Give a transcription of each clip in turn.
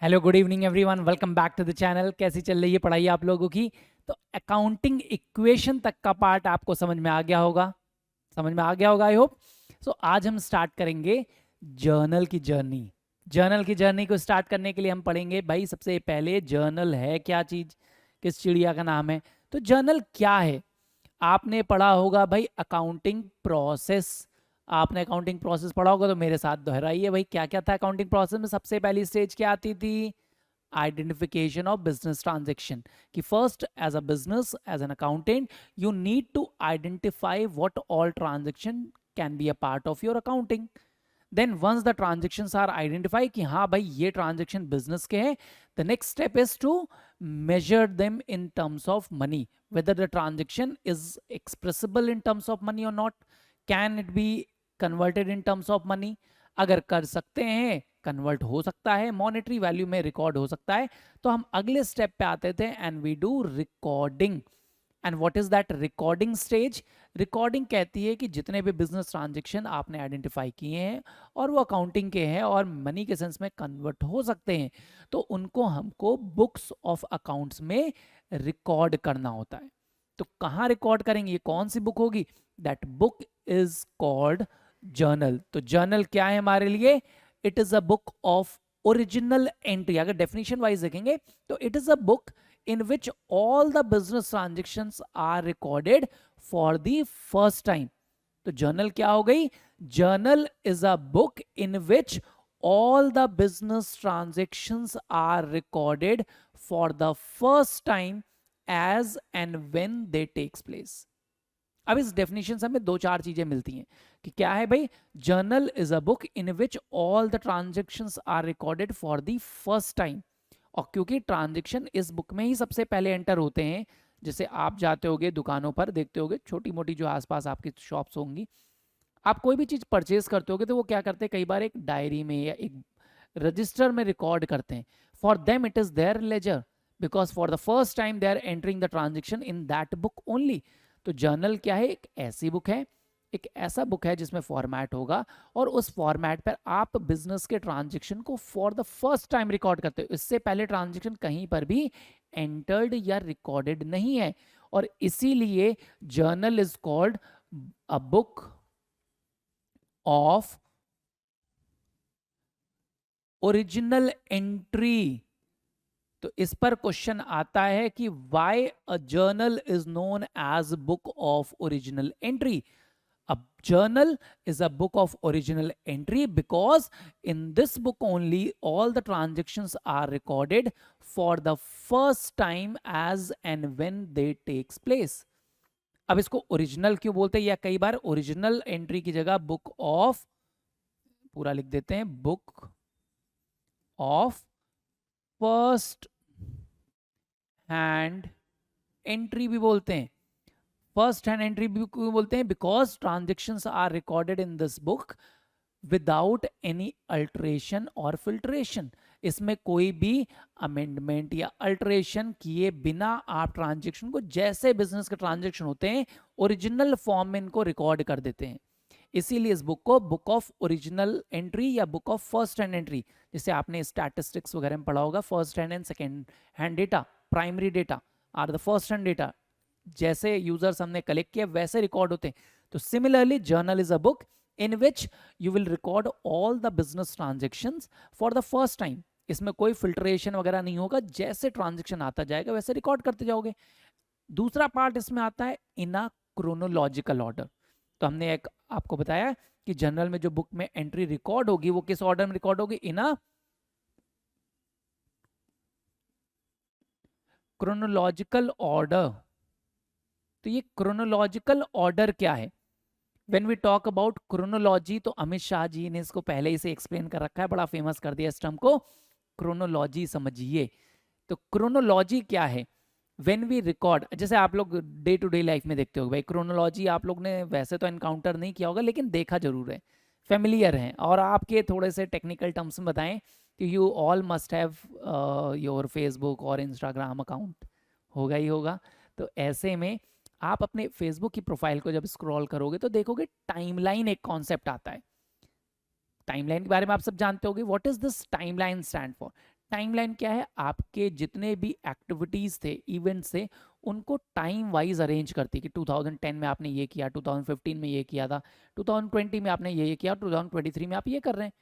Hello good evening everyone, welcome back to the channel. कैसी चल रही है पढ़ाई आप लोगों की? तो अकाउंटिंग इक्वेशन तक का पार्ट आपको समझ में आ गया होगा, आई होप। सो आज हम स्टार्ट करेंगे जर्नल की जर्नी। जर्नल की जर्नी को स्टार्ट करने के लिए हम पढ़ेंगे भाई सबसे पहले जर्नल है क्या चीज़, किस चिड़िया का नाम है। तो जर्नल क्या है? आपने पढ़ा होगा भाई अकाउंटिंग प्रोसेस। आपने अकाउंटिंग प्रोसेस पढ़ा होगा तो मेरे साथ दोहराइए भाई, क्या क्या था अकाउंटिंग प्रोसेस में। सबसे पहली स्टेज क्या आती थी? Identification of business transaction. कि first as a business, as an accountant, you need to identify what all transaction can be a part of your accounting. Then once the transactions are identify कि हाँ भाई ये transaction business के हैं, the next step is to measure them in terms of money, whether the transaction is expressible in terms of money or not, can it be converted in terms of money। अगर कर सकते हैं, convert हो सकता है, monetary value में record हो सकता है, तो हम अगले स्टेप पे आते थे and we do recording. And what is that recording stage? Recording कहती है कि जितने भी बिजनेस ट्रांजेक्शन आपने आइडेंटिफाई किए हैं और वो अकाउंटिंग के हैं और मनी के सेंस में कन्वर्ट हो सकते हैं, तो उनको हमको बुक्स ऑफ अकाउंट्स में रिकॉर्ड करना होता है। तो कहाँ रिकॉर्ड करेंगे, ये कौन सी बुक होगी? That book is called journal. तो जर्नल क्या है हमारे लिए? It is a book of original entry. अगर डेफिनेशन वाइज देखेंगे तो it is a book in which all the business transactions are recorded for the first time। तो journal क्या हो गई? Journal is a book in which all the business transactions are recorded for the first time as and when they takes place। अब इस definition से हमें दो चार चीजें मिलती हैं कि क्या है भाई। Journal is a book in which all the transactions are recorded for the first time. और क्योंकि ट्रांजेक्शन इस बुक में ही सबसे पहले एंटर होते हैं, जैसे आप जाते होगे दुकानों पर, देखते होगे छोटी मोटी जो आसपास आपकी शॉप्स होंगी, आप कोई भी चीज परचेज करते होगे तो वो क्या करते हैं, कई बार एक डायरी में या एक रजिस्टर में रिकॉर्ड करते हैं। For them it is their ledger, because for the first time they are entering the transaction in that book only. तो जर्नल क्या है? एक ऐसी बुक है, एक ऐसा बुक है जिसमें फॉर्मेट होगा और उस फॉर्मेट पर आप बिजनेस के ट्रांजेक्शन को for the first time record करते हो। इससे पहले ट्रांजेक्शन कहीं पर भी एंटर्ड या रिकॉर्डेड नहीं है, और इसीलिए journal is called a book of original entry. तो इस पर क्वेश्चन आता है कि why a journal is known as book of original entry. A journal is a book of original entry because in this book only all the transactions are recorded for the first time as and when they takes place। अब इसको original क्यों बोलते हैं, या कई बार original entry की जगह book of पूरा लिख देते हैं, book of first hand entry भी बोलते हैं। फर्स्ट हैंड एंट्री भी क्यों बोलते हैं? Because transactions are recorded in this book without any alteration और फिल्ट्रेशन। इसमें कोई भी अमेंडमेंट या अल्टरेशन किए बिना आप ट्रांजेक्शन को, जैसे बिजनेस के ट्रांजेक्शन होते हैं, ओरिजिनल फॉर्म में इनको रिकॉर्ड कर देते हैं। इसीलिए इस बुक को बुक ऑफ ओरिजिनल एंट्री या book of first hand entry, जैसे आपने स्टैटिस्टिक्स वगैरह में पढ़ा होगा, first hand and second hand data, primary data are the first hand data, जैसे यूजर्स हमने कलेक्ट किया वैसे रिकॉर्ड होते हैं। तो similarly journal is a book in which you will record all the business transactions for the first time। इसमें कोई filtration वगैरह नहीं होगा, जैसे ट्रांजेक्शन आता जाएगा वैसे रिकॉर्ड करते जाओगे। दूसरा पार्ट इसमें आता है इन अ क्रोनोलॉजिकल ऑर्डर। तो हमने एक आपको बताया कि जनरल में जो बुक में एंट्री रिकॉर्ड होगी वो किस ऑर्डर में रिकॉर्ड होगी? इन अ क्रोनोलॉजिकल ऑर्डर। तो ये क्रोनोलॉजिकल ऑर्डर क्या है? When we talk about chronology, तो अमित शाह जी ने इसको पहले ही से एक्सप्लेन कर रखा है, बड़ा फेमस कर दिया इस टर्म को। क्रोनोलॉजी समझिए। तो क्रोनोलॉजी क्या है? When we record, जैसे आप लोग डे टू डे लाइफ में देखते हो भाई, क्रोनोलॉजी आप लोग ने वैसे तो एनकाउंटर नहीं किया होगा लेकिन देखा जरूर है, फेमिलियर है। और आपके थोड़े से टेक्निकल टर्म्स में बताएं कि you all must have your Facebook और इंस्टाग्राम अकाउंट, होगा ही होगा। तो ऐसे में आप अपने फेसबुक की प्रोफाइल को जब स्क्रॉल करोगे तो देखोगे टाइमलाइन एक कॉन्सेप्ट आता है। टाइमलाइन के बारे में आप सब जानते होगे। What is this timeline stand for? Timeline क्या है, आपके जितने भी एक्टिविटीज थे, इवेंट्स थे, उनको टाइम वाइज अरेंज करती है कि 2010 में आपने ये किया, 2015 में ये किया था, 2020 में आपने ये किया, 2023 में आप ये कर रहे हैं.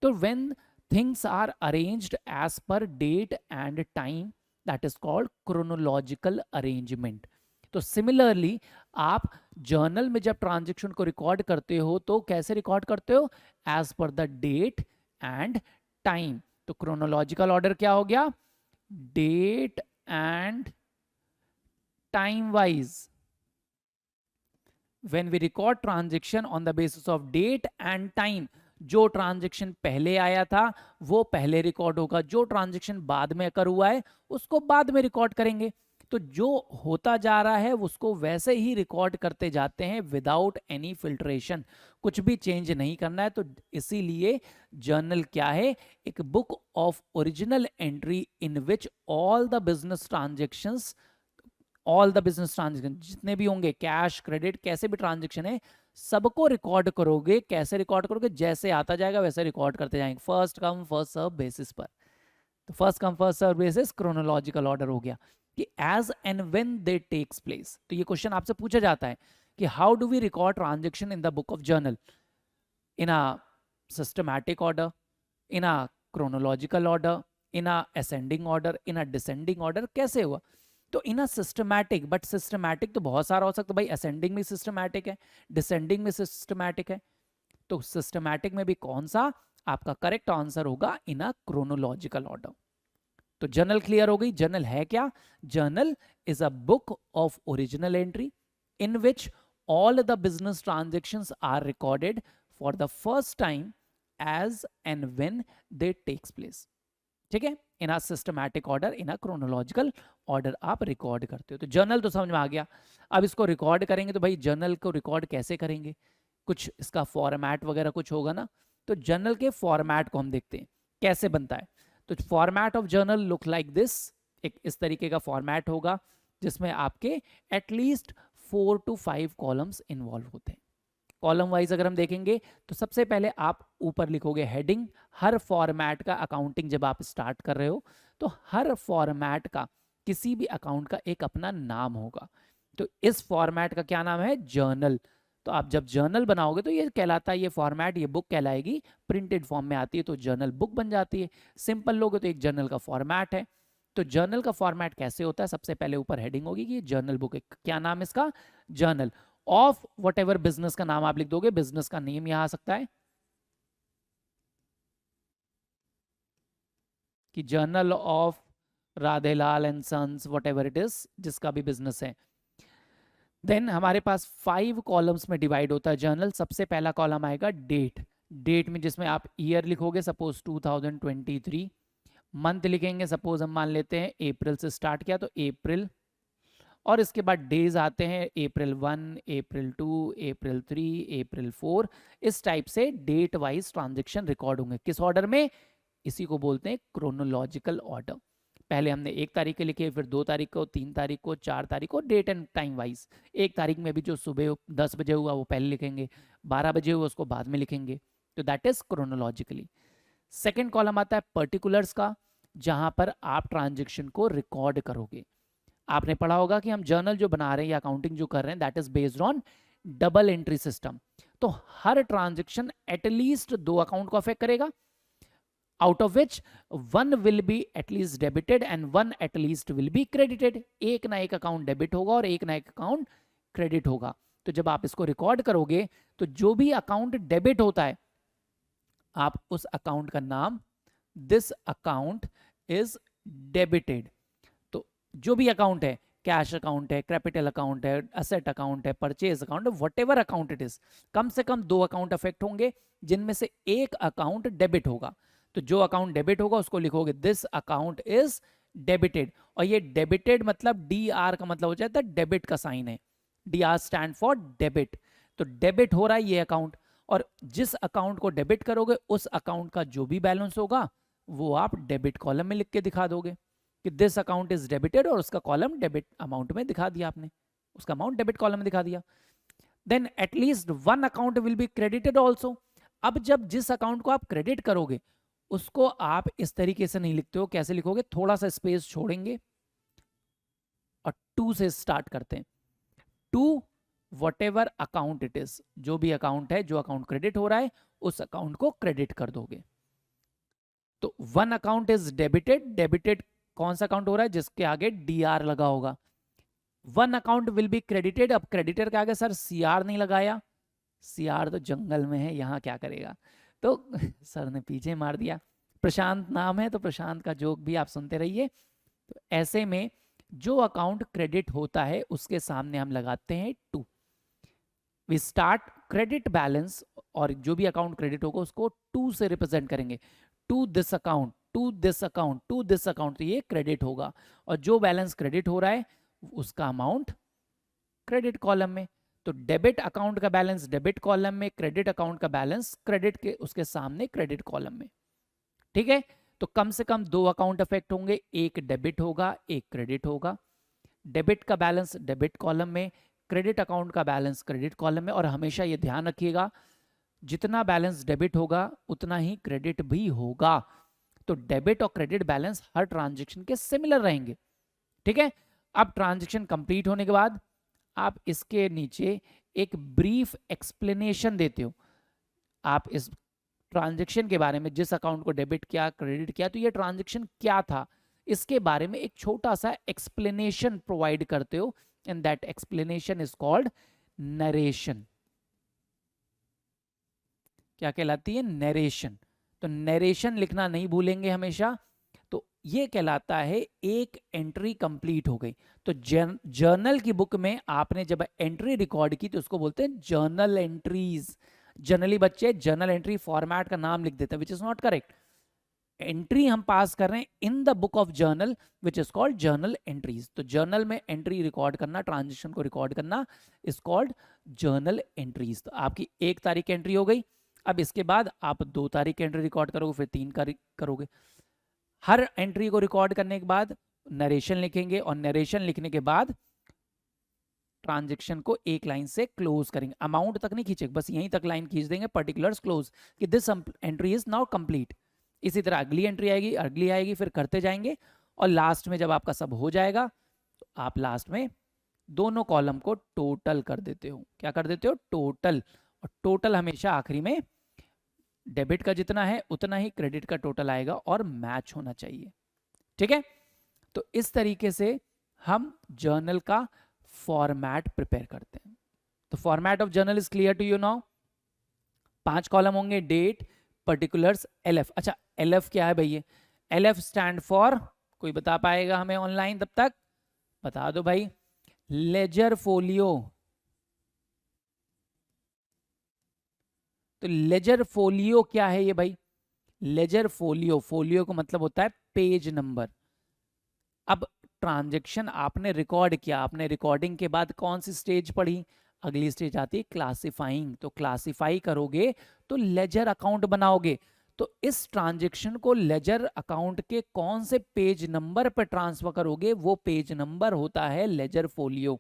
तो when things are arranged as per date and time, that is called chronological arrangement. तो सिमिलरली आप जर्नल में जब ट्रांजेक्शन को रिकॉर्ड करते हो तो कैसे रिकॉर्ड करते हो, as per the date and time. तो क्रोनोलॉजिकल ऑर्डर क्या हो गया, date and time wise. when we record transaction on the basis of date and time, जो ट्रांजेक्शन पहले आया था वो पहले रिकॉर्ड होगा, जो ट्रांजेक्शन बाद में कर हुआ है उसको बाद में रिकॉर्ड करेंगे. तो जो होता जा रहा है उसको वैसे ही रिकॉर्ड करते जाते हैं विदाउट एनी फिल्ट्रेशन, कुछ भी चेंज नहीं करना है. तो इसीलिए जर्नल क्या है, एक book of original entry in which all the business transactions, all the business transaction जितने भी होंगे, कैश क्रेडिट कैसे भी ट्रांजेक्शन है, सबको रिकॉर्ड करोगे. कैसे रिकॉर्ड करोगे, जैसे आता जाएगा वैसे रिकॉर्ड करते जाएंगे, first come first serve basis पर. तो first come first serve basis chronological order हो गया कि as and when they takes place. तो ये क्वेश्चन आपसे पूछा जाता है कि how do we record transaction in the book of journal, in a systematic order, in a chronological order, in a ascending order, in a descending order, कैसे हुआ. तो in a systematic, but systematic तो बहुत सारा हो सकता है भाई, असेंडिंग में सिस्टमैटिक है, डिसेंडिंग में सिस्टमैटिक है. तो सिस्टमैटिक में भी कौन सा आपका करेक्ट आंसर होगा, इन अ क्रोनोलॉजिकल ऑर्डर. तो जर्नल क्लियर हो गई. जर्नल है क्या, journal is a book of original entry in which all the business transactions are recorded for the first time as and when they takes place. ठीक है, in a systematic order, in a chronological order आप record करते हो. तो journal तो समझ में आ गया. अब इसको रिकॉर्ड करेंगे तो भाई जर्नल को रिकॉर्ड कैसे करेंगे, कुछ इसका फॉर्मेट वगैरह कुछ होगा ना. तो जर्नल के फॉर्मेट को हम देखते हैं कैसे बनता है. तो format of journal look like this, एक इस तरीके का फॉर्मेट होगा जिसमें आपके एटलीस्ट 4 to 5 कॉलम्स इन्वॉल्व होते हैं. कॉलम वाइज अगर हम देखेंगे तो सबसे पहले आप ऊपर लिखोगे हेडिंग. हर फॉर्मेट का अकाउंटिंग जब आप स्टार्ट कर रहे हो तो हर फॉर्मेट का किसी भी अकाउंट का एक अपना नाम होगा. तो इस फॉर्मेट का क्या नाम है, जर्नल. तो आप जब जर्नल बनाओगे तो ये कहलाता है, ये फॉर्मेट, ये बुक कहलाएगी, प्रिंटेड फॉर्म में आती है तो जर्नल बुक बन जाती है. सिंपल लोगे तो एक जर्नल का फॉर्मेट है. तो जर्नल का फॉर्मेट कैसे होता है, सबसे पहले ऊपर हेडिंग होगी कि जर्नल बुक है. क्या नाम इसका, journal of what ever business का नाम आप लिख दोगे, बिजनेस का नेम यहां आ सकता है कि journal of Radhelal and sons, whatever it is, जिसका भी बिजनेस है. देन हमारे पास 5 कॉलम्स में डिवाइड होता है जर्नल. सबसे पहला कॉलम आएगा डेट. डेट में जिसमें आप ईयर लिखोगे, सपोज 2023. मंथ लिखेंगे, सपोज हम मान लेते हैं अप्रैल से स्टार्ट किया तो अप्रैल, और इसके बाद डेज आते हैं अप्रैल 1, अप्रैल 2, अप्रैल 3, अप्रैल 4. इस टाइप से डेट वाइज ट्रांजेक्शन रिकॉर्ड होंगे. किस ऑर्डर में, इसी को बोलते हैं क्रोनोलॉजिकल ऑर्डर. पहले हमने 1 तारीख के लिखे, फिर 2 तारीख को, 3 तारीख को, 4 तारीख को, डेट एंड टाइम वाइज. 1 तारीख में भी जो सुबह 10 बजे हुआ वो पहले लिखेंगे, 12 बजे हुआ उसको बाद में लिखेंगे. तो that is chronologically. Second column आता है पर्टिकुलर्स का, जहां पर आप ट्रांजेक्शन को रिकॉर्ड करोगे. आपने पढ़ा होगा कि हम जर्नल जो बना रहे हैं या अकाउंटिंग जो कर रहे हैं, that is based on double entry system. तो हर ट्रांजेक्शन एटलीस्ट 2 अकाउंट को अफेक्ट करेगा, out of which one will be at least debited and one at least will be credited. एक ना एक अकाउंट डेबिट होगा और एक ना एक अकाउंट क्रेडिट होगा. तो जब आप इसको रिकॉर्ड करोगे तो जो भी अकाउंट डेबिट होता है, आप उस अकाउंट का नाम, दिस अकाउंट इज डेबिटेड. तो जो भी अकाउंट है, कैश अकाउंट है, कैपिटल अकाउंट है, असेट अकाउंट है, परचेज अकाउंट है, whatever account it is, कम से कम 2 अकाउंट अफेक्ट होंगे जिनमें से एक अकाउंट डेबिट होगा. तो जो अकाउंट डेबिट होगा उसको लिखोगे दिस अकाउंट इज डेबिटेड. और ये डेबिटेड मतलब DR का मतलब हो जाता है डेबिट का साइन है, DR स्टैंड फॉर डेबिट. तो डेबिट हो रहा है ये अकाउंट, और जिस अकाउंट को डेबिट करोगे उस अकाउंट का जो भी बैलेंस होगा वो आप डेबिट कॉलम में लिख के दिखा दोगे कि दिस अकाउंट इज डेबिटेड, और उसका कॉलम डेबिट अमाउंट में दिखा दिया आपने, उसका अमाउंट डेबिट कॉलम में दिखा दिया. Then at least 1 account will be credited also. अब जब जिस अकाउंट को आप क्रेडिट करोगे उसको आप इस तरीके से नहीं लिखते हो। कैसे लिखोगे? थोड़ा सा स्पेस छोड़ेंगे और टू से स्टार्ट करते हैं। To whatever account it is, जो भी अकाउंट है, जो अकाउंट क्रेडिट हो रहा है उस अकाउंट को क्रेडिट कर दोगे। तो one account is debited. Debited कौन सा अकाउंट हो रहा है? जिसके आगे डीआर लगा होगा। One account will be credited. अब क्रेडिटर के आगे सर सीआर नहीं लगाया, सीआर तो जंगल में है, यहां क्या करेगा? तो सर ने पीछे मार दिया। प्रशांत नाम है तो प्रशांत का जोक भी आप सुनते रहिए। तो ऐसे में जो अकाउंट क्रेडिट होता है उसके सामने हम लगाते हैं to. We start credit balance, और जो भी अकाउंट क्रेडिट होगा उसको टू से रिप्रेजेंट करेंगे। To this account, to this account, to this account, तो ये क्रेडिट होगा। और जो बैलेंस क्रेडिट हो रहा है उसका अमाउंट क्रेडिट कॉलम में। तो डेबिट अकाउंट का बैलेंस डेबिट कॉलम में, क्रेडिट अकाउंट का बैलेंस क्रेडिट के उसके सामने क्रेडिट कॉलम में। ठीक है? तो कम से कम दो अकाउंट अफेक्ट होंगे, एक डेबिट होगा, एक क्रेडिट होगा। डेबिट का बैलेंस डेबिट कॉलम में, क्रेडिट अकाउंट का बैलेंस क्रेडिट कॉलम में। और हमेशा ये ध्यान रखिएगा, जितना बैलेंस डेबिट होगा उतना ही क्रेडिट भी होगा। तो डेबिट और क्रेडिट बैलेंस हर ट्रांजेक्शन के सिमिलर रहेंगे। ठीक है? अब ट्रांजेक्शन कंप्लीट होने के बाद आप इसके नीचे एक ब्रीफ एक्सप्लेनेशन देते हो। आप इस ट्रांजैक्शन के बारे में, जिस अकाउंट को डेबिट किया, क्रेडिट किया, तो ये ट्रांजैक्शन क्या था, इसके बारे में एक छोटा सा एक्सप्लेनेशन प्रोवाइड करते हो। And that explanation is called narration. क्या कहलाती है? नरेशन। तो नरेशन लिखना नहीं भूलेंगे हमेशा। तो ये कहलाता है एक एंट्री कंप्लीट हो गई। तो जर्नल की बुक में आपने जब एंट्री रिकॉर्ड की तो उसको बोलते हैं जर्नल एंट्रीज। जनरली बच्चे जर्नल एंट्री फॉर्मेट का नाम लिख देते हैं, which is not correct. Entry हम पास कर रहे हैं इन the book of journal which is called journal entries. तो जर्नल में एंट्री रिकॉर्ड करना, ट्रांजेक्शन को रिकॉर्ड करना इज कॉल्ड जर्नल एंट्रीज। तो आपकी 1 तारीख की एंट्री हो गई। अब इसके बाद आप 2 तारीख की एंट्री रिकॉर्ड करोगे, फिर 3 का करोगे। हर एंट्री को रिकॉर्ड करने के बाद नरेशन लिखेंगे, और नरेशन लिखने के बाद ट्रांजेक्शन को एक लाइन से क्लोज करेंगे। अमाउंट तक नहीं खींचेंगे, बस यहीं तक लाइन खींच देंगे, पर्टिकुलर्स क्लोज, कि this entry is now complete. इसी तरह अगली एंट्री आएगी, अगली आएगी, फिर करते जाएंगे। और लास्ट में जब आपका सब हो जाएगा तो आप लास्ट में दोनों कॉलम को टोटल कर देते हो। क्या कर देते हो? टोटल। और टोटल हमेशा आखिरी में डेबिट का जितना है उतना ही क्रेडिट का टोटल आएगा और मैच होना चाहिए। ठीक है? तो इस तरीके से हम जर्नल का फॉर्मेट प्रिपेयर करते हैं। तो format of journal is clear to you now. 5 column होंगे, डेट, पर्टिकुलर्स, एलएफ। अच्छा, एलएफ क्या है भैया? एलएफ स्टैंड फॉर, कोई बता पाएगा हमें ऑनलाइन? तब तक बता दो भाई। Ledger folio. तो लेजर फोलियो क्या है ये भाई? लेजर फोलियो, फोलियो को मतलब होता है पेज नंबर। अब ट्रांजैक्शन आपने रिकॉर्ड किया, आपने रिकॉर्डिंग के बाद कौन सी स्टेज पढ़ी? अगली स्टेज आती है क्लासिफाइंग। तो क्लासिफाई करोगे तो लेजर अकाउंट बनाओगे। तो इस ट्रांजैक्शन को लेजर अकाउंट के कौन से पेज नंबर पर ट्रांसफर करोगे, वो पेज नंबर होता है लेजर फोलियो।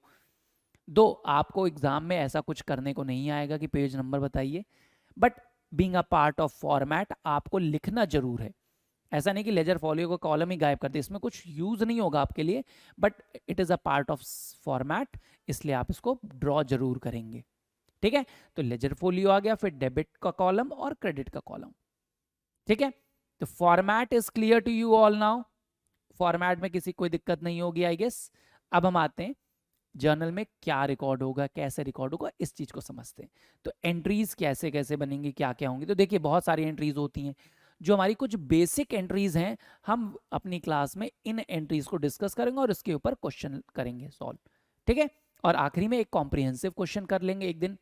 दो आपको एग्जाम में ऐसा कुछ करने को नहीं आएगा कि पेज नंबर बताइए, but being a part of format आपको लिखना जरूर है। ऐसा नहीं कि लेजर फोलियो को कॉलम ही गायब कर दे, इसमें कुछ यूज नहीं होगा आपके लिए, but it is a part of format, इसलिए आप इसको ड्रॉ जरूर करेंगे। ठीक है? तो लेजर फोलियो आ गया, फिर डेबिट का कॉलम और क्रेडिट का कॉलम। ठीक है? तो format is clear to you all now. Format में किसी कोई दिक्कत नहीं होगी आई गेस। अब हम आते हैं जर्नल में क्या रिकॉर्ड होगा, कैसे रिकॉर्ड होगा, इस चीज को समझते हैं। तो एंट्रीज कैसे कैसे बनेंगी, क्या क्या होंगी? तो देखिए बहुत सारी एंट्रीज होती हैं। जो हमारी कुछ बेसिक एंट्रीज हैं, हम अपनी क्लास में इन एंट्रीज को डिस्कस करेंगे और इसके ऊपर क्वेश्चन करेंगे सॉल्व। ठीक है? और आखिरी में एक कॉम्प्रिहेंसिव क्वेश्चन कर लेंगे एक दिन,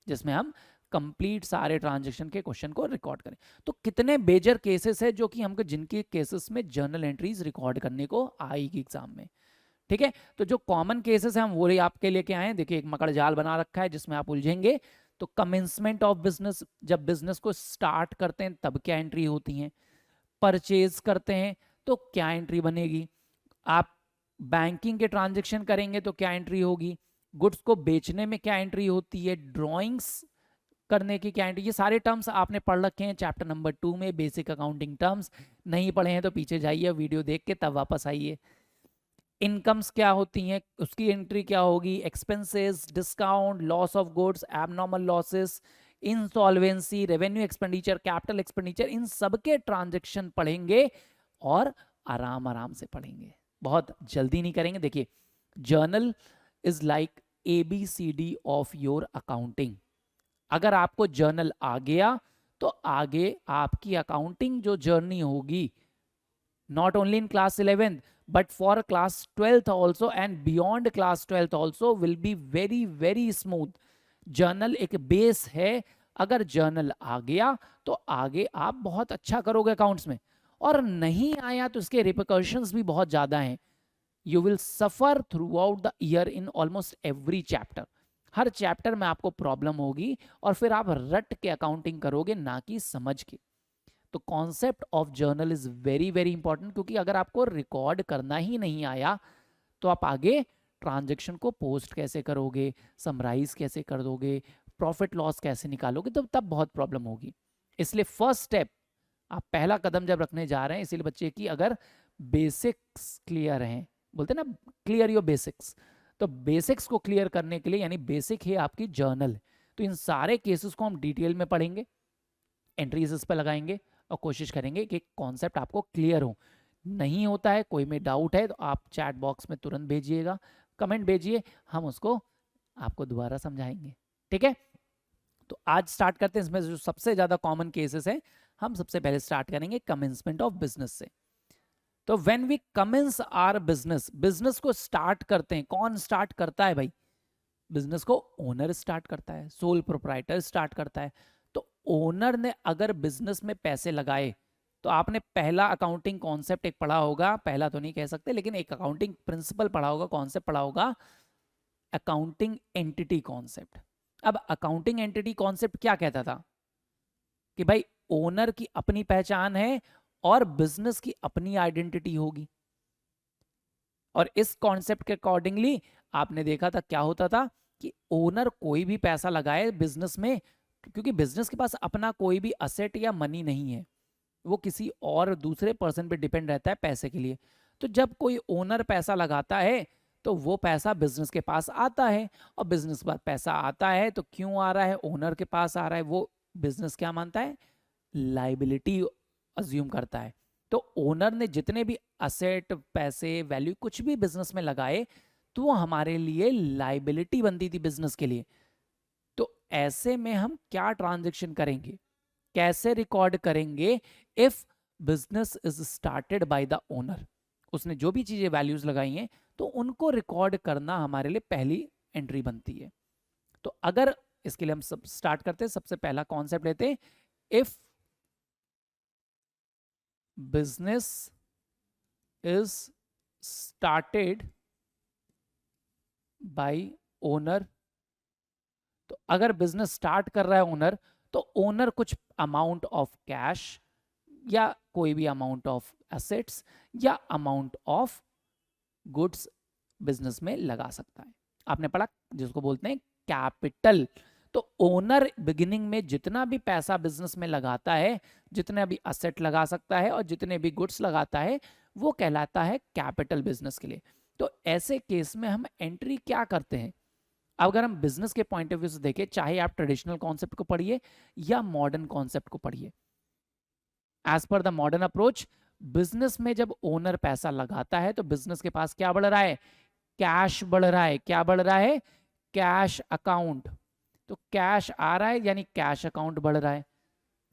जिसमें हम कंप्लीट सारे ट्रांजैक्शन के क्वेश्चन को रिकॉर्ड करें। तो कितने मेजर केसेस है जो कि हमको, जिनके केसेस में जर्नल एंट्रीज रिकॉर्ड करने को आएगी एग्जाम में। ठीक है? तो जो कॉमन केसेस हैं हम वो आपके लेके आए हैं। देखिए एक मकड़ जाल बना रखा है जिसमें आप उलझेंगे। तो कमेंसमेंट ऑफ बिजनेस, जब बिजनेस को स्टार्ट करते हैं तब क्या एंट्री होती हैं? परचेज करते हैं तो क्या एंट्री बनेगी? आप बैंकिंग के ट्रांजैक्शन करेंगे तो क्या एंट्री होगी? गुड्स को बेचने में क्या एंट्री होती है? ड्रॉइंग्स करने की क्या एंट्री, ये सारे टर्म्स आपने पढ़ रखे हैं चैप्टर नंबर 2 में, बेसिक अकाउंटिंग टर्म्स। नहीं पढ़े हैं तो पीछे जाइए, वीडियो देख के तब वापस आइए। इनकम्स क्या होती हैं, उसकी एंट्री क्या होगी, expenses, discount, loss of goods, abnormal losses, insolvency, revenue expenditure, capital expenditure, इन सब के ट्रांजेक्शन पढ़ेंगे और आराम आराम से पढ़ेंगे, बहुत जल्दी नहीं करेंगे। देखिए, journal is like ABCD of your accounting. अगर आपको जर्नल आ गया तो आगे आपकी अकाउंटिंग जो जर्नी होगी, not only in class 11th but for class 12th also and beyond class 12th also will be very very smooth. Journal एक base है, अगर जर्नल आ गया तो आगे आप बहुत अच्छा करोगे अकाउंट्स में, और नहीं आया तो इसके रिपरकशंस भी बहुत ज्यादा हैं। You will suffer through out the year in almost every chapter. Her chapter में आपको प्रॉब्लम होगी और फिर आप रट के अकाउंटिंग करोगे, ना कि समझ के। तो concept of journal is very very important, क्योंकि अगर आपको रिकॉर्ड करना ही नहीं आया तो आप आगे ट्रांजैक्शन को पोस्ट कैसे करोगे, समराइज कैसे कर दोगे, प्रॉफिट लॉस कैसे निकालोगे, तो तब बहुत प्रॉब्लम होगी। इसलिए फर्स्ट स्टेप, आप पहला कदम जब रखने जा रहे हैं, इसीलिए बच्चे की अगर बेसिक्स क्लियर हैं, बोलते हैं ना क्लियर योर बेसिक्स, तो बेसिक्स को क्लियर करने के लिए, यानी बेसिक है आपकी जर्नल, तो इन सारे केसेस को हम डिटेल में पढ़ेंगे, एंट्रीज इस पर लगाएंगे और कोशिश करेंगे कि कॉन्सेप्ट आपको क्लियर हो। नहीं होता है, कोई में डाउट है तो आप चैट बॉक्स में तुरंत भेजिएगा, कमेंट भेजिए, हम उसको आपको दोबारा समझाएंगे, ठीक है। तो आज स्टार्ट करते हैं, इसमें जो सबसे ज्यादा कॉमन केसेस है, हम सबसे पहले स्टार्ट करेंगे कमेंसमेंट ऑफ बिजनेस से। तो when we commence our business, business को स्टार्ट करते हैं, कौन स्टार्ट करता है भाई? बिजनेस को ओनर स्टार्ट करता है, सोल प्रोप्राइटर स्टार्ट करता है। तो ओनर ने अगर बिजनेस में पैसे लगाए, तो आपने पहला अकाउंटिंग कॉन्सेप्ट एक पढ़ा होगा, पहला तो नहीं कह सकते लेकिन एक अकाउंटिंग प्रिंसिपल पढ़ा होगा, कॉन्सेप्ट पढ़ा होगा, अकाउंटिंग एंटिटी कॉन्सेप्ट। अब अकाउंटिंग एंटिटी कॉन्सेप्ट क्या कहता था कि भाई ओनर की अपनी पहचान है और बिजनेस की अपनी आइडेंटिटी होगी, और इस कॉन्सेप्ट के अकॉर्डिंगली आपने देखा था क्या होता था कि ओनर कोई भी पैसा लगाए बिजनेस में, क्योंकि बिजनेस के पास अपना कोई भी असेट या मनी नहीं है, वो किसी और दूसरे पर्सन पे डिपेंड रहता है पैसे के लिए। तो जब कोई ओनर पैसा लगाता है तो वो पैसा बिजनेस के पास आता है, और बिजनेस के पास पैसा आता है तो क्यों आ रहा है, ओनर के पास आ रहा है, वो बिजनेस क्या मानता है, लाइबिलिटी अज्यूम करता है। तो ओनर ने जितने भी असेट, पैसे, वैल्यू कुछ भी बिजनेस में लगाए तो वो हमारे लिए लाइबिलिटी बनती थी बिजनेस के लिए। तो ऐसे में हम क्या ट्रांजैक्शन करेंगे, कैसे रिकॉर्ड करेंगे? If business is started by the owner, उसने जो भी चीजें वैल्यूज लगाई हैं तो उनको रिकॉर्ड करना हमारे लिए पहली एंट्री बनती है। तो अगर इसके लिए हम सब स्टार्ट करते हैं, सबसे पहला कॉन्सेप्ट लेते हैं, if business is started by owner. तो अगर बिजनेस स्टार्ट कर रहा है ओनर, तो ओनर कुछ अमाउंट ऑफ कैश या कोई भी अमाउंट ऑफ एसेट्स या अमाउंट ऑफ गुड्स बिजनेस में लगा सकता है। आपने पढ़ा जिसको बोलते हैं कैपिटल। तो ओनर बिगिनिंग में जितना भी पैसा बिजनेस में लगाता है, जितने भी असेट लगा सकता है और जितने भी गुड्स लगाता है, वो कहलाता है कैपिटल बिजनेस के लिए। तो ऐसे केस में हम एंट्री क्या करते हैं? अगर हम बिजनेस के पॉइंट ऑफ व्यू से देखें, चाहे आप ट्रेडिशनल कॉन्सेप्ट को पढ़िए या मॉडर्न कॉन्सेप्ट को पढ़िए, as per the modern approach, business में जब ओनर पैसा लगाता है तो बिजनेस के पास क्या बढ़ रहा है, कैश बढ़ रहा है। क्या बढ़ रहा है? Cash account. तो कैश आ रहा है यानी कैश अकाउंट बढ़ रहा है,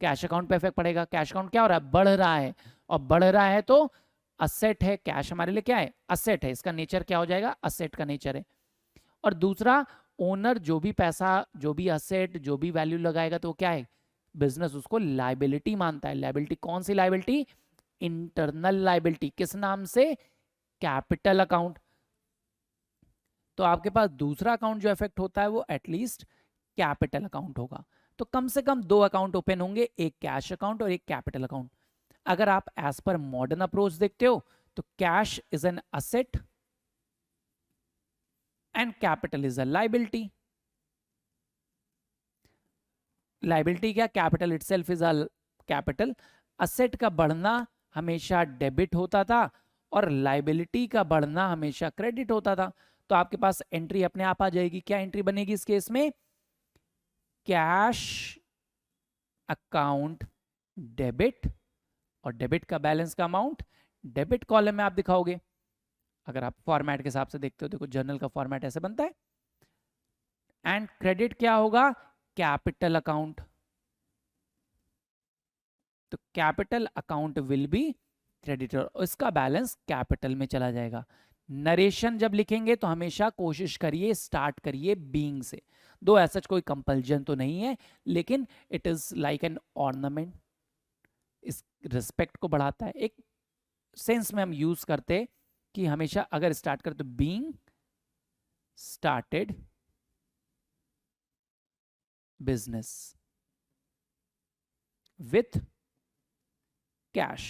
कैश अकाउंट पे इफेक्ट पड़ेगा। कैश अकाउंट क्या हो रहा है? बढ़ रहा है, और बढ़ रहा है तो असेट है, कैश हमारे लिए क्या है? असेट है, इसका नेचर क्या हो जाएगा? असेट का नेचर है। और दूसरा, ओनर जो भी पैसा, जो भी असेट, जो भी वैल्यू लगाएगा तो क्या है? बिजनेस उसको लाइबिलिटी मानता है। लाइबिलिटी कौन सी लाइबिलिटी? Internal liability. किस नाम से? Capital account. तो आपके पास दूसरा अकाउंट जो इफेक्ट होता है वो एटलीस्ट कैपिटल अकाउंट होगा। तो कम से कम दो अकाउंट ओपन होंगे, एक कैश अकाउंट और एक कैपिटल अकाउंट। अगर आप एज पर मॉडर्न अप्रोच देखते हो तो cash is an asset and capital is a liability. Liability क्या, capital itself is a capital. Asset का बढ़ना हमेशा डेबिट होता था और लाइबिलिटी का बढ़ना हमेशा क्रेडिट होता था। तो आपके पास एंट्री अपने आप आ जाएगी। क्या एंट्री बनेगी इस केस में? कैश अकाउंट डेबिट, और डेबिट का बैलेंस का अमाउंट डेबिट कॉलम में आप दिखाओगे। अगर आप फॉर्मेट के हिसाब से देखते हो, देखो जर्नल का फॉर्मेट ऐसे बनता है। एंड क्रेडिट क्या होगा? Capital account. तो capital account will be creditor, इसका बैलेंस कैपिटल में चला जाएगा। नरेशन जब लिखेंगे तो हमेशा कोशिश करिए स्टार्ट करिए बीइंग से। दो ऐसा कोई कंपल्जन तो नहीं है, लेकिन it is like an ornament, इस रिस्पेक्ट को बढ़ाता है। एक सेंस में हम यूज करते कि हमेशा अगर स्टार्ट करते तो being started business with cash.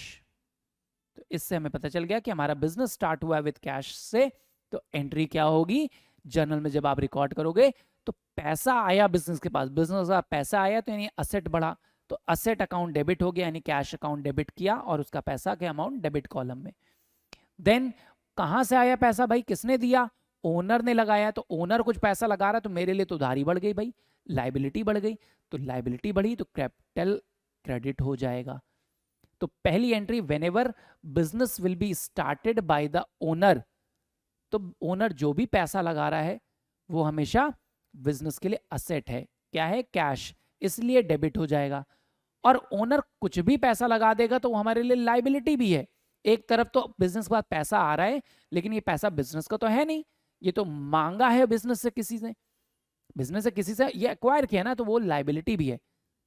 तो इससे हमें पता चल गया कि हमारा बिजनेस स्टार्ट हुआ है विथ कैश से। तो एंट्री क्या होगी जर्नल में? जब आप रिकॉर्ड करोगे तो पैसा आया बिजनेस के पास, बिजनेस का पैसा आया तो यानी असेट बढ़ा, तो असेट अकाउंट डेबिट हो गया, यानी कैश अकाउंट डेबिट किया और उसका पैसा के अमाउंट डेबिट कॉलम में। देन कहां से आया पैसा भाई? किसने दिया? ओनर ने लगाया। तो ओनर कुछ पैसा लगा रहा है तो मेरे लिए तो उधारी बढ़ गई भाई, लाइबिलिटी बढ़ गई। तो लाइबिलिटी बढ़ी तो कैपिटल क्रेडिट हो जाएगा। तो पहली entry, whenever business will be started by the owner, तो ओनर जो भी पैसा लगा रहा है वो हमेशा बिजनेस के लिए असेट है। क्या है? कैश, इसलिए डेबिट हो जाएगा। और ओनर कुछ भी पैसा लगा देगा तो वो हमारे लिए लाइबिलिटी भी है। एक तरफ तो बिजनेस के बाद पैसा आ रहा है, लेकिन ये पैसा बिजनेस का तो है नहीं, ये तो मांगा है बिजनेस से किसी से, बिजनेस से किसी से ये एक्वायर किया ना, तो वो लाइबिलिटी भी है।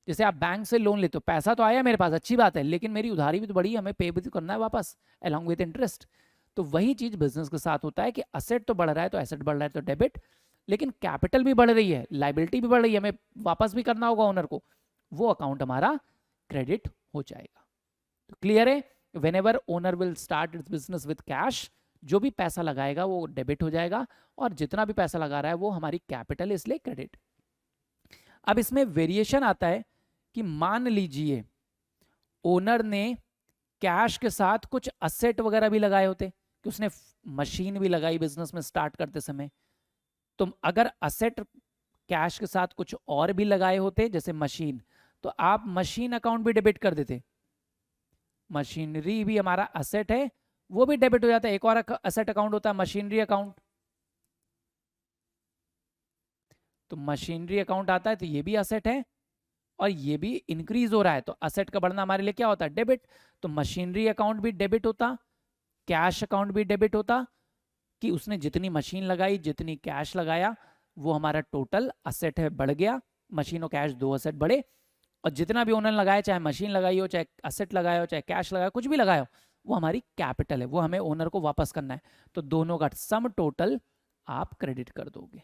जैसे आप बैंक से लोन लेते हो, पैसा तो आया मेरे पास, अच्छी बात है, लेकिन मेरी उधारी भी तो बढ़ी है, हमें पे भी तो करना है वापस अलॉन्ग विद इंटरेस्ट। तो वही चीज बिजनेस के साथ होता है कि असेट तो बढ़ रहा है तो एसेट बढ़ रहा है तो डेबिट, लेकिन कैपिटल भी बढ़ रही है, लाइबिलिटी भी बढ़ रही है, हमें वापस भी करना होगा ओनर को, वो अकाउंट हमारा क्रेडिट हो जाएगा। तो क्लियर है? Whenever owner will start it's business with cash, जो भी पैसा लगाएगा वो डेबिट हो जाएगा, और जितना भी पैसा लगा रहा है वो हमारी कैपिटल, इसलिए क्रेडिट। अब इसमें वेरिएशन आता है कि मान लीजिए ओनर ने कैश के साथ कुछ असेट वगैरह भी लगाए होते, कि उसने मशीन भी लगाई बिजनेस में स्टार्ट करते समय। तो अगर असेट कैश के साथ कुछ और भी लगाए होते जैसे मशीन, तो आप मशीन अकाउंट भी डेबिट कर देते। मशीनरी भी हमारा असेट है, वो भी डेबिट हो जाता है। एक और असेट अकाउंट होता है मशीनरी अकाउंट, तो मशीनरी अकाउंट आता है तो ये भी असेट है और ये भी इंक्रीज हो रहा है, तो असेट का बढ़ना हमारे लिए क्या होता है? डेबिट। तो मशीनरी अकाउंट भी डेबिट होता, कैश अकाउंट भी डेबिट होता, कि उसने जितनी मशीन लगाई, जितनी कैश लगाया, वो हमारा टोटल असेट है, बढ़ गया। मशीन और कैश दो असेट बढ़े, और जितना भी ओनर लगाया, चाहे मशीन लगाई हो, चाहे असेट लगाया हो, चाहे कैश लगाया हो, कुछ भी लगाया हो, वो हमारी कैपिटल है, वो हमें ओनर को वापस करना है। तो दोनों का सम टोटल आप क्रेडिट कर दोगे।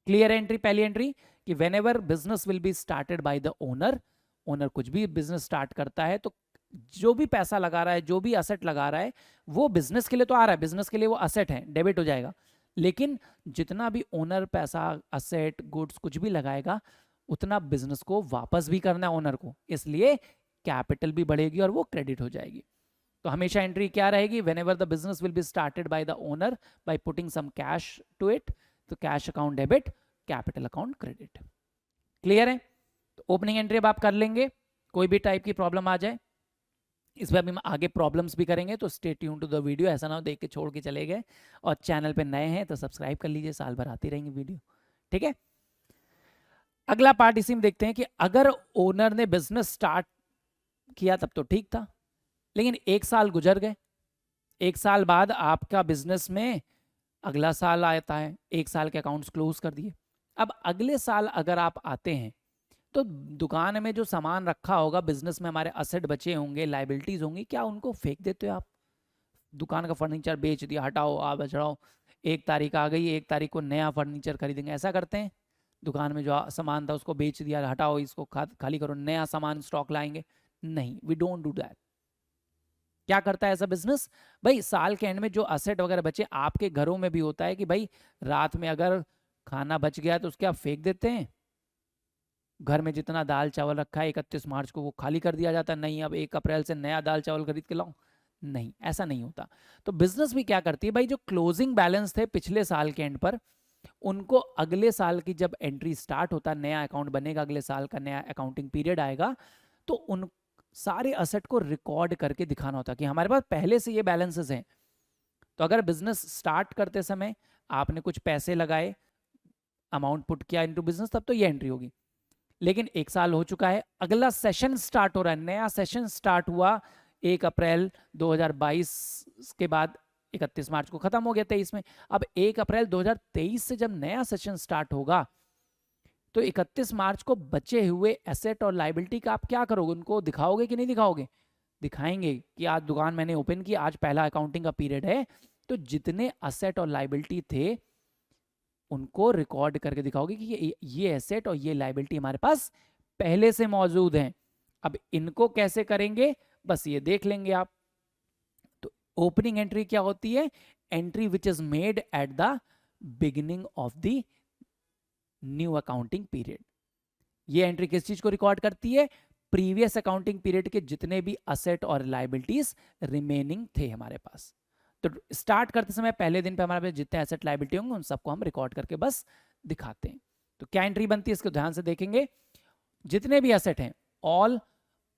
क्लियर एंट्री, पहली एंट्री कि whenever business will be started by the owner, owner कुछ भी बिजनेस स्टार्ट करता है तो जो भी पैसा लगा रहा है, जो भी असेट लगा रहा है, वो बिजनेस के लिए तो आ रहा है, बिजनेस के लिए वो असेट है, डेबिट हो जाएगा। लेकिन जितना भी ओनर पैसा, असेट, गुड्स कुछ भी लगाएगा, उतना बिजनेस को वापस भी करना है ओनर को, इसलिए कैपिटल भी बढ़ेगी और वो क्रेडिट हो जाएगी। तो हमेशा एंट्री क्या रहेगी? Whenever the business will be started by the owner by putting some cash to it, तो cash account debit, capital account credit. Clear है? तो ओपनिंग एंट्री अब आप कर लेंगे, कोई भी टाइप की प्रॉब्लम आ जाए इस पर हम आगे प्रॉब्लम्स भी करेंगे, तो stay tune to the video, ऐसा ना हो देख के छोड़ के चले गए। और चैनल पे नए हैं तो सब्सक्राइब कर लीजिए, साल भर आती रहेंगी वीडियो, ठीक है। अगला पार्ट इसी में देखते हैं कि अगर ओनर ने बिजनेस स्टार्ट किया तब तो ठीक था, लेकिन एक साल गुजर गए, एक साल बाद आपका बिजनेस में अगला साल आता है, एक साल के अकाउंट्स क्लोज कर दिए। अब अगले साल अगर आप आते हैं तो दुकान में जो सामान रखा होगा, बिजनेस में हमारे असेट बचे होंगे, लाइबिलिटीज होंगी, क्या उनको फेंक देते हो आप? दुकान का फर्नीचर बेच दिया, हटाओ आप बचाओ, 1 तारीख आ गई, 1 तारीख को नया फर्नीचर खरीदेंगे, ऐसा करते हैं? दुकान में जो सामान था उसको बेच दिया, हटाओ इसको, खाली करो, नया सामान स्टॉक लाएंगे? नहीं, वी डोंट डू दैट। क्या करता है ऐसा बिजनेस? भाई साल के एंड में जो असेट वगैरह बचे, आपके घरों में भी होता है कि भाई रात में अगर खाना बच गया तो उसके आप फेंक देते हैं? घर में जितना दाल चावल रखा है 31 मार्च को वो खाली कर दिया जाता, नहीं अब 1 अप्रैल से नया दाल चावल खरीद के लाओ, नहीं ऐसा नहीं होता। तो बिजनेस भी क्या करती है भाई, जो क्लोजिंग बैलेंस थे पिछले साल के एंड पर, उनको अगले साल की जब एंट्री स्टार्ट होता है, नया अकाउंट बनेगा, अगले साल का नया अकाउंटिंग पीरियड आएगा, तो उन सारे असेट को रिकॉर्ड करके दिखाना होता है कि हमारे पास पहले से ये बैलेंसेस हैं। तो अगर बिजनेस स्टार्ट करते समय आपने कुछ पैसे लगाए, अमाउंट पुट किया इनटू बिजनेस, तब तो ये एंट्री होगी। लेकिन 1 साल हो चुका है, अगला सेशन स्टार्ट हो रहा है, नया सेशन स्टार्ट हुआ 1 अप्रैल 2022 के बाद, 31 मार्च को खत्म हो गया 23 में। अब 1 अप्रैल 2023 से जब नया सेशन स्टार्ट होगा, तो 31 मार्च को बचे हुए एसेट और लाइबिलिटी का आप क्या करोगे, उनको दिखाओगे कि नहीं दिखाओगे? दिखाएंगे कि आज दुकान मैंने ओपन की, आज पहला अकाउंटिंग का पीरियड है, तो जितने एसेट और लाइबिलिटी थे उनको रिकॉर्ड करके दिखाओगे कि ये एसेट और ये लाइबिलिटी हमारे पास पहले से मौजूद हैं। अब इनको कैसे करेंगे, बस ये देख लेंगे आप। तो ओपनिंग एंट्री क्या होती है? Entry which is made at the beginning of the new accounting period. ये एंट्री किस चीज को रिकॉर्ड करती है? प्रीवियस अकाउंटिंग पीरियड के जितने भी असेट और लाइबिलिटीज रिमेनिंग थे हमारे पास। तो स्टार्ट करते समय पहले दिन पे हमारे पास जितने एसेट लाइबिलिटी होंगे उन सबको हम रिकॉर्ड करके बस दिखाते हैं। तो क्या एंट्री बनती है इसको ध्यान से देखेंगे। जितने भी एसेट हैं, all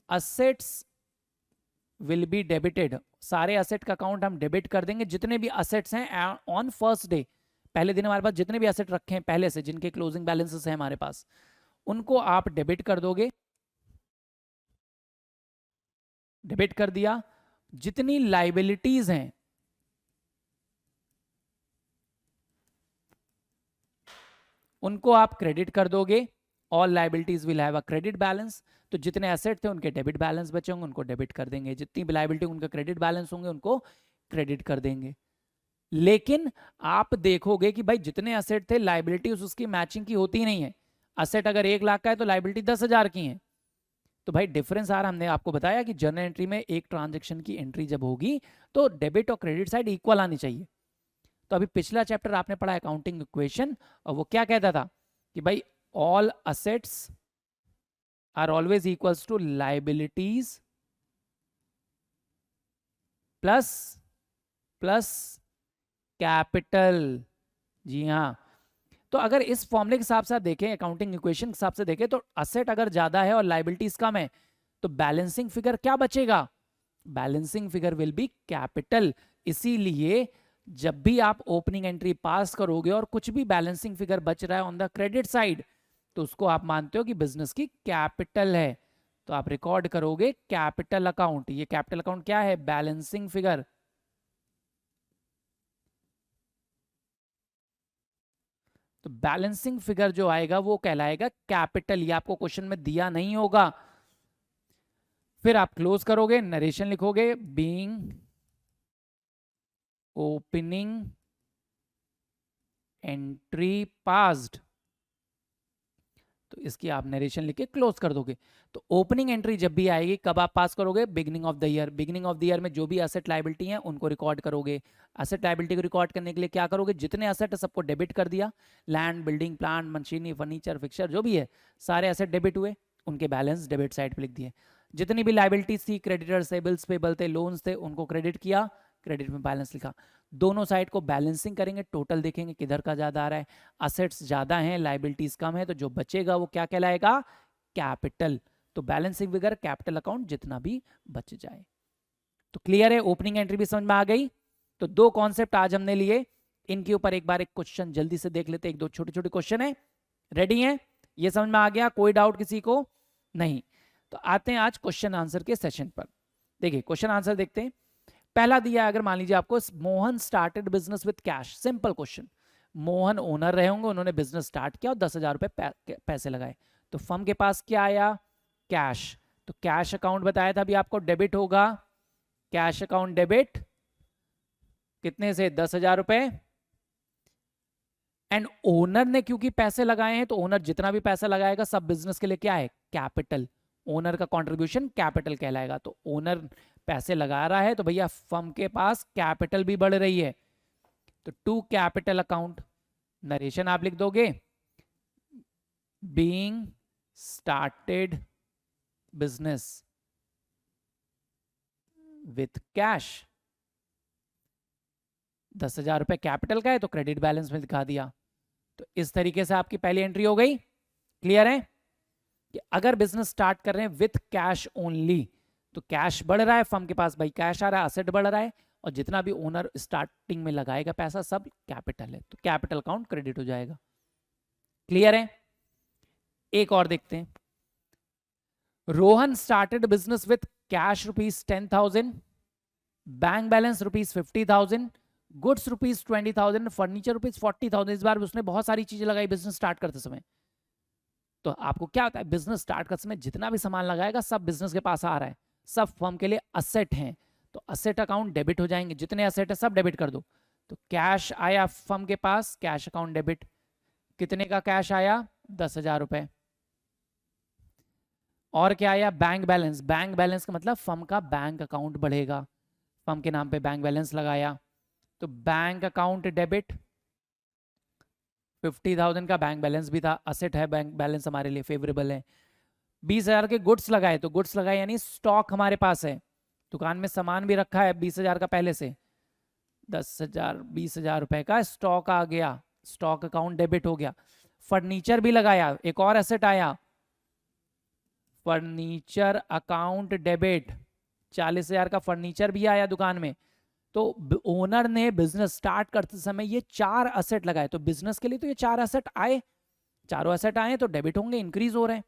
assets will be debited, सारे एसेट का अकाउंट हम डेबिट कर देंगे। जितने भी असेट्स हैं ऑन फर्स्ट डे, पहले दिन हमारे पास जितने भी एसेट रखे हैं पहले से, जिनके क्लोजिंग बैलेंसेस हैं हमारे पास, उनको आप डेबिट कर दोगे। डेबिट कर दिया। जितनी लाइबिलिटीज हैं उनको आप क्रेडिट कर दोगे। All liabilities will have a credit balance. तो जितने एसेट थे उनके डेबिट बैलेंस बचे होंगे उनको डेबिट कर देंगे, जितनी भी लाइबिलिटी उनका क्रेडिट बैलेंस होंगे उनको क्रेडिट कर देंगे। लेकिन आप देखोगे कि भाई जितने एसेट थे लाइबिलिटीज उसकी मैचिंग की होती ही नहीं है। एसेट अगर 1 लाख का है तो लाइबिलिटी 10,000 की है। तो भाई डिफरेंस आ रहा, हमने आपको बताया कि जर्नल एंट्री में एक ट्रांजेक्शन की एंट्री जब होगी तो डेबिट और क्रेडिट साइड इक्वल आनी चाहिए। तो अभी पिछला चैप्टर आपने पढ़ा अकाउंटिंग इक्वेशन, और वो क्या कहता था कि भाई all assets are always equals to liabilities plus plus capital. जी हाँ, तो अगर इस फॉर्मूले के हिसाब से आप देखें, अकाउंटिंग इक्वेशन के हिसाब से देखें, तो असेट अगर ज्यादा है और लाइबिलिटीज कम है तो बैलेंसिंग फिगर क्या बचेगा? Balancing figure will be capital. इसीलिए जब भी आप ओपनिंग एंट्री पास करोगे और कुछ भी बैलेंसिंग फिगर बच रहा है ऑन द क्रेडिट साइड, तो उसको आप मानते हो कि बिजनेस की कैपिटल है, तो आप रिकॉर्ड करोगे कैपिटल अकाउंट। ये कैपिटल अकाउंट क्या है? Balancing figure. तो बैलेंसिंग फिगर जो आएगा वो कहलाएगा कैपिटल। ये आपको क्वेश्चन में दिया नहीं होगा। फिर आप क्लोज करोगे, नरेशन लिखोगे, बीइंग ओपनिंग एंट्री पास्ड, तो इसकी आप नरेशन लिख के क्लोज कर दोगे। तो ओपनिंग एंट्री जब भी आएगी कब आप पास करोगे? Beginning of the year. Beginning of the year में जो भी एसेट लाइबिलिटी हैं उनको रिकॉर्ड करोगे। एसेट लाइबिलिटी को रिकॉर्ड करने के लिए क्या करोगे? जितने एसेट है सबको डेबिट कर दिया। Land, building, plant, machinery, furniture, fixer जो भी है सारे एसेट डेबिट हुए, उनके बैलेंस डेबिट साइड पे लिख दिए। जितनी भी लाइबिलिटीज थी, क्रेडिटर्स थे, बिल्स पेबल थे, लोन्स थे, उनको क्रेडिट किया, क्रेडिट में बैलेंस लिखा। दोनों साइड को बैलेंसिंग करेंगे, टोटल देखेंगे किधर का ज्यादा आ रहा है। असेट्स ज्यादा हैं, लाइबिलिटीज कम है, तो जो बचेगा वो क्या कहलाएगा? कैपिटल। तो बैलेंसिंग फिगर कैपिटल अकाउंट जितना भी बच जाए। तो क्लियर है, ओपनिंग एंट्री भी समझ में आ गई। तो दो कॉन्सेप्ट आज हमने लिए, इनके ऊपर एक बार एक क्वेश्चन जल्दी से देख लेते हैं। एक दो छोटे छोटे क्वेश्चन है, रेडी है? ये समझ में आ गया? कोई डाउट किसी को? नहीं। तो आते हैं आज क्वेश्चन आंसर के सेशन पर। देखिए क्वेश्चन आंसर देखते हैं। पहला दिया है, अगर मान लीजिए आपको, Mohan started business with cash. Simple question. Mohan owner रहे होंगे, उन्होंने बिजनेस स्टार्ट किया और 10,000 रुपए पैसे लगाए। तो फर्म के पास क्या आया? कैश। तो कैश अकाउंट बताया था अभी आपको, डेबिट होगा। कैश अकाउंट डेबिट कितने से? 10,000 रुपए। एंड ओनर ने क्योंकि पैसे लगाए हैं तो ओनर जितना भी पैसा लगाएगा सब बिजनेस के लिए क्या है? कैपिटल। ओनर का कंट्रीब्यूशन कैपिटल कहलाएगा। तो ओनर पैसे लगा रहा है तो भैया फर्म के पास कैपिटल भी बढ़ रही है। तो टू कैपिटल अकाउंट, नरेशन आप लिख दोगे, being started business with cash, 10,000 रुपए कैपिटल का है तो क्रेडिट बैलेंस में दिखा दिया। तो इस तरीके से आपकी पहली एंट्री हो गई। क्लियर है कि अगर बिजनेस स्टार्ट कर रहे हैं विथ कैश ओनली तो कैश बढ़ रहा है, फर्म के पास भाई कैश आ रहा है, असेट बढ़ रहा है, और जितना भी ओनर स्टार्टिंग में लगाएगा पैसा सब कैपिटल है, तो कैपिटल अकाउंट क्रेडिट हो जाएगा। क्लियर है? एक और देखते हैं। Rohan started business with cash ₹10,000, bank balance ₹50,000, goods ₹20,000, furniture ₹40,000। इस बार उसने बहुत सारी चीजें लगाई बिजनेस स्टार्ट करते समय। तो आपको क्या होता है, बिजनेस स्टार्ट करते समय जितना भी सामान लगाएगा सब बिजनेस के पास आ रहा है, सब फर्म के लिए असेट हैं, तो असेट अकाउंट डेबिट हो जाएंगे, जितने असेट है सब डेबिट कर दो। तो कैश आया फर्म के पास, कैश अकाउंट डेबिट। कितने का कैश आया? 10,000 रुपए। और क्या आया? Bank balance. बैंक बैलेंस का मतलब फर्म का बैंक अकाउंट बढ़ेगा, फर्म के नाम पे बैंक बैलेंस लगाया, तो बैंक अकाउंट डेबिट। 50,000 का बैंक बैलेंस भी था, असेट है, बैंक बैलेंस हमारे लिए फेवरेबल है। 20,000 के गुड्स लगाए, तो गुड्स लगाए यानी स्टॉक हमारे पास है, दुकान में सामान भी रखा है 20,000 का पहले से, 10,000 20,000 रुपए का स्टॉक आ गया, स्टॉक अकाउंट डेबिट हो गया। फर्नीचर भी लगाया, एक और एसेट आया, फर्नीचर अकाउंट डेबिट, 40,000 का फर्नीचर भी आया दुकान में। तो ओनर ने बिजनेस स्टार्ट करते समय ये 4 असेट लगाए, तो बिजनेस के लिए तो ये 4 असेट आए, चारों असेट आए तो डेबिट होंगे, इंक्रीज हो रहे हैं।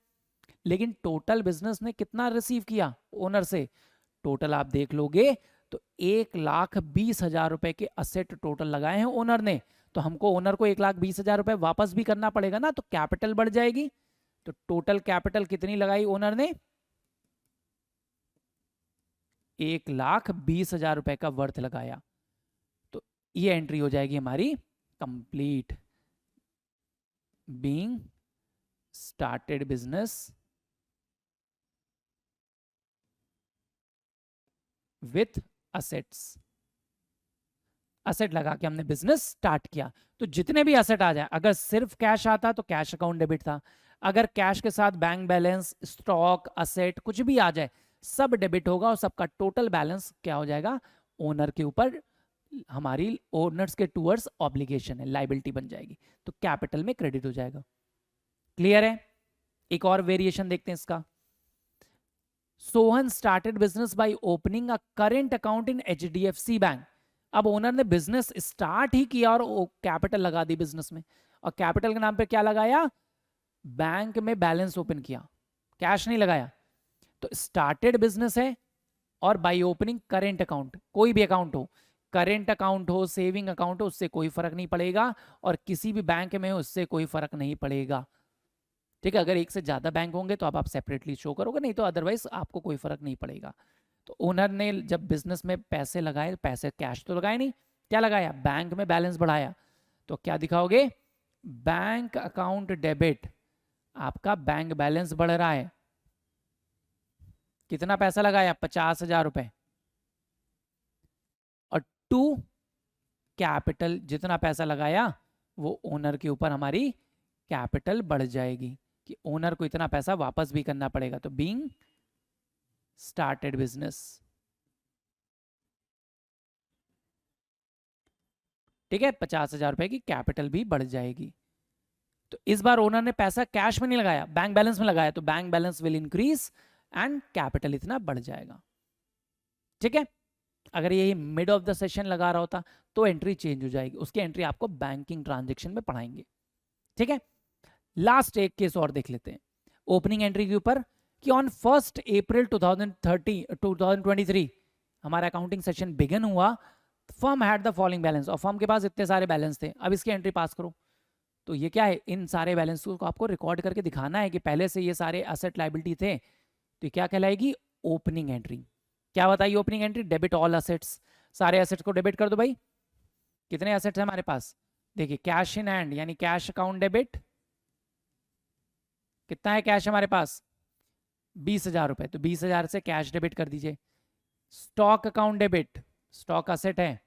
लेकिन टोटल बिजनेस ने कितना रिसीव किया ओनर से? टोटल आप देख लोगे तो 1,20,000 रुपए के असेट टोटल लगाए हैं ओनर ने, तो हमको ओनर को 1,20,000 रुपए वापस भी करना पड़ेगा ना, तो कैपिटल बढ़ जाएगी। तो टोटल कैपिटल कितनी लगाई ओनर ने? 1,20,000 रुपए का वर्थ लगाया, तो ये एंट्री हो जाएगी हमारी complete. Being started business with assets, asset लगा के हमने बिजनेस स्टार्ट किया। तो जितने भी असेट आ जाए, अगर सिर्फ कैश आता तो कैश अकाउंट डेबिट था, अगर कैश के साथ बैंक बैलेंस, स्टॉक, असेट कुछ भी आ जाए सब डेबिट होगा, और सबका टोटल बैलेंस क्या हो जाएगा? ओनर के ऊपर, हमारी ओनर्स के टूवर्ड्स ऑब्लिगेशन है, लाइबिलिटी बन जाएगी, तो कैपिटल में क्रेडिट हो जाएगा। क्लियर है? एक और वेरिएशन देखते हैं इसका। Sohan started business by opening a current account in HDFC bank. अब ओनर ने बिजनेस स्टार्ट ही किया और कैपिटल लगा दी बिजनेस में, और कैपिटल के नाम पे क्या लगाया? बैंक में बैलेंस ओपन किया, कैश नहीं लगाया। तो स्टार्टेड बिजनेस है, और बाय ओपनिंग करेंट अकाउंट, कोई भी अकाउंट हो, करेंट अकाउंट हो, सेविंग अकाउंट हो, उससे कोई फर्क नहीं पड़ेगा, और किसी भी बैंक में हो उससे कोई फर्क नहीं पड़ेगा। ठीक है, अगर एक से ज्यादा बैंक होंगे तो आप सेपरेटली शो करोगे, नहीं तो अदरवाइज आपको कोई फर्क नहीं पड़ेगा। तो ओनर ने जब बिजनेस में पैसे लगाए, पैसे कैश तो लगाए नहीं, क्या लगाया? बैंक में बैलेंस बढ़ाया, तो क्या दिखाओगे? बैंक अकाउंट डेबिट, आपका बैंक बैलेंस बढ़ रहा है। कितना पैसा लगाया? 50,000 रुपए। और टू कैपिटल, जितना पैसा लगाया वो ओनर के ऊपर हमारी कैपिटल बढ़ जाएगी, कि ओनर को इतना पैसा वापस भी करना पड़ेगा। तो बीइंग स्टार्टेड बिजनेस, ठीक है, 50,000 रुपए की कैपिटल भी बढ़ जाएगी। तो इस बार ओनर ने पैसा कैश में नहीं लगाया, बैंक बैलेंस में लगाया, तो bank balance will increase and capital इतना बढ़ जाएगा। ठीक है, अगर ये मिड ऑफ द सेशन लगा रहा होता तो एंट्री चेंज हो जाएगी, उसकी एंट्री आपको बैंकिंग ट्रांजेक्शन में पढ़ाएंगे। ठीक है, लास्ट एक केस और देख लेते हैं ओपनिंग एंट्री के ऊपर, कि ऑन 1 अप्रैल 2023 हमारा अकाउंटिंग सेशन बिगिन हुआ, firm had the following balance, और फर्म के पास इतने सारे बैलेंस थे। अब इसकी एंट्री पास करो, तो ये क्या है? इन सारे बैलेंस को आपको रिकॉर्ड करके दिखाना है कि पहले से ये सारे एसेट लायबिलिटी थे, तो ये क्या कहलाएगी? Opening entry. क्या बताइए opening entry? Debit all assets, सारे एसेट्स को डेबिट कर दो भाई। कितने एसेट्स हैं हमारे पास? देखिए, कैश इन हैंड यानी कैश अकाउंट डेबिट, कितना है कैश हमारे पास? 20,000 रुपए, तो 20,000 से कैश डेबिट कर दीजिए। Stock account debit, stock asset है,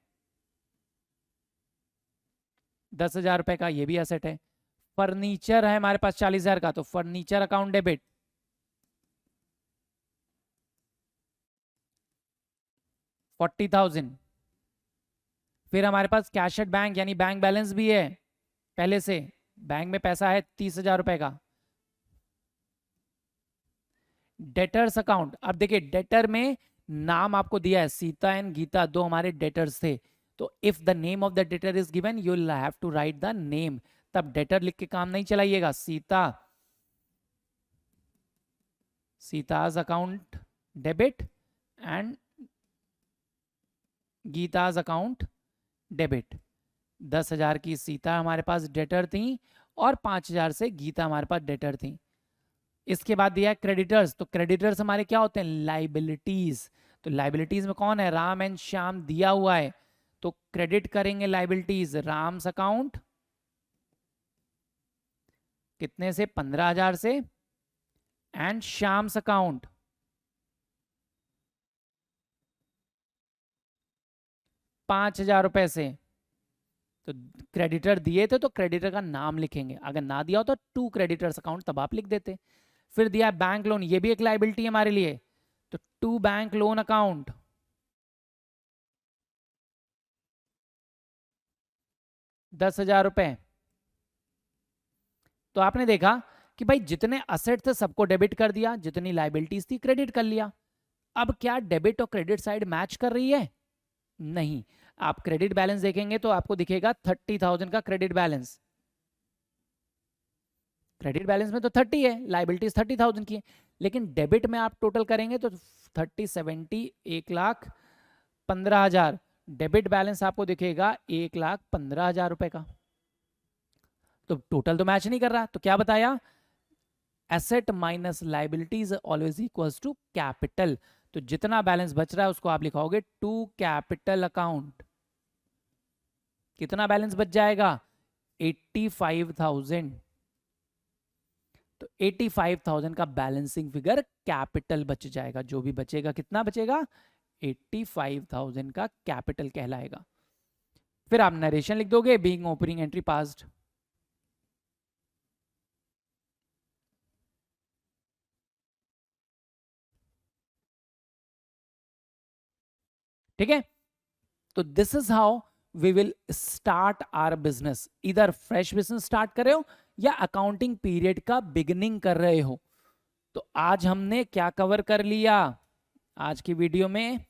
10,000 रुपए का, ये भी असेट है। फर्नीचर है हमारे पास 40,000 का, तो फर्नीचर अकाउंट डेबिट, 40,000। फिर हमारे पास कैश एट बैंक यानी बैंक बैलेंस भी है पहले से, बैंक में पैसा है 30,000 रुपए का। डेटर्स अकाउंट, अब देखिए डेटर में नाम आपको दिया है, सीता एंड गीता दो हमारे डेटर्स थे, तो if the name of the debtor is given you will have to write the name, तब डेटर लिख के काम नहीं चलाइएगा। Sita, Sita's account debit and Gita's account debit. 10,000 की सीता हमारे पास डेटर थी और 5,000 से गीता हमारे पास डेटर थी। इसके बाद दिया है क्रेडिटर्स, तो क्रेडिटर्स हमारे क्या होते हैं, लाइबिलिटीज। तो लाइबिलिटीज में कौन है, राम एंड श्याम दिया हुआ है, तो क्रेडिट करेंगे लाइबिलिटीज, राम्स अकाउंट कितने से, 15,000 से, एंड श्याम्स अकाउंट 5,000 रुपए से। तो क्रेडिटर दिए थे तो क्रेडिटर का नाम लिखेंगे, अगर ना दिया हो तो टू क्रेडिटर्स अकाउंट तब आप लिख देते। फिर दिया है बैंक लोन, ये भी एक लाइबिलिटी है हमारे लिए, तो टू बैंक लोन अकाउंट 10,000 रुपए। तो आपने देखा कि भाई जितने असेट थे सबको डेबिट कर दिया, जितनी लाइबिलिटीज थी क्रेडिट कर लिया। अब क्या डेबिट और क्रेडिट साइड मैच कर रही है, नहीं। आप क्रेडिट बैलेंस देखेंगे तो आपको दिखेगा 30,000 का क्रेडिट बैलेंस, क्रेडिट बैलेंस में तो 30 है, लाइबिलिटीज 30,000 की है, लेकिन डेबिट में आप टोटल करेंगे तो 30 70 1,15,000, डेबिट बैलेंस आपको दिखेगा 1,15,000 रुपए का। तो टोटल तो मैच नहीं कर रहा, तो क्या बताया, asset minus liabilities always equals to capital. तो जितना बैलेंस बच रहा है उसको आप लिखोगे टू कैपिटल अकाउंट। कितना बैलेंस बच जाएगा, 85,000। तो 85,000 का बैलेंसिंग फिगर कैपिटल बच जाएगा, जो भी बचेगा कितना बचेगा, 85,000 का कैपिटल कहलाएगा। फिर आप नरेशन लिख दोगे, बीइंग ओपनिंग एंट्री पास्ड। ठीक है, तो this is how we will start our business. इधर फ्रेश बिजनेस स्टार्ट कर रहे हो या अकाउंटिंग पीरियड का बिगिनिंग कर रहे हो। तो आज हमने क्या कवर कर लिया, आज की वीडियो में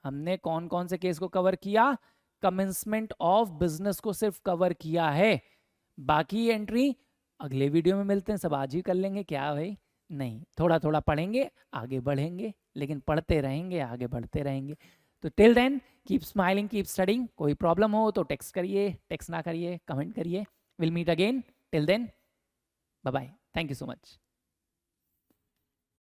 हमने कौन कौन से केस को कवर किया, कमेंसमेंट ऑफ बिजनेस को सिर्फ कवर किया है, बाकी एंट्री अगले वीडियो में मिलते हैं, सब आज ही कर लेंगे क्या भाई, नहीं थोड़ा थोड़ा पढ़ेंगे आगे बढ़ेंगे, लेकिन पढ़ते रहेंगे आगे बढ़ते रहेंगे। तो till then keep smiling keep studying, कोई प्रॉब्लम हो तो टेक्स्ट करिए, टेक्स्ट ना करिए कमेंट करिए। Will meet again, till then bye bye, thank you so much.